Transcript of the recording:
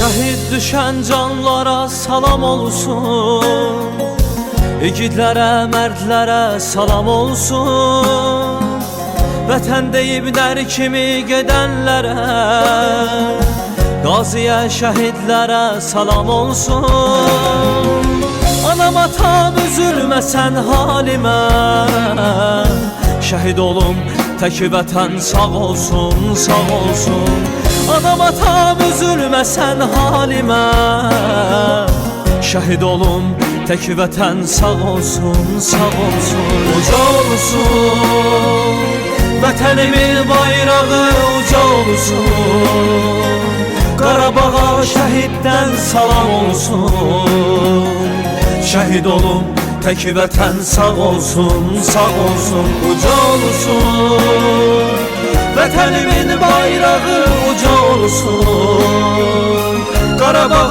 Şəhid düşən canlara salam olsun, igidlərə, mərdlərə salam olsun. Vətən deyiblər kimi gedənlərə, qaziyə, şəhidlərə salam olsun. Anam atam üzülməsən halimə, şəhid olum tək vətən sağ olsun, sağ olsun. Anam atam üzülməsən halimə, şəhid olum tək vətən sağ olsun, sağ olsun. Uca olsun vətənimin bayrağı, uca olsun. Qarabağa şəhiddən salam olsun. Şəhid olum tək vətən sağ olsun, sağ olsun. Uca olsun vətənimin bayrağı, uca olsun. Qarabağa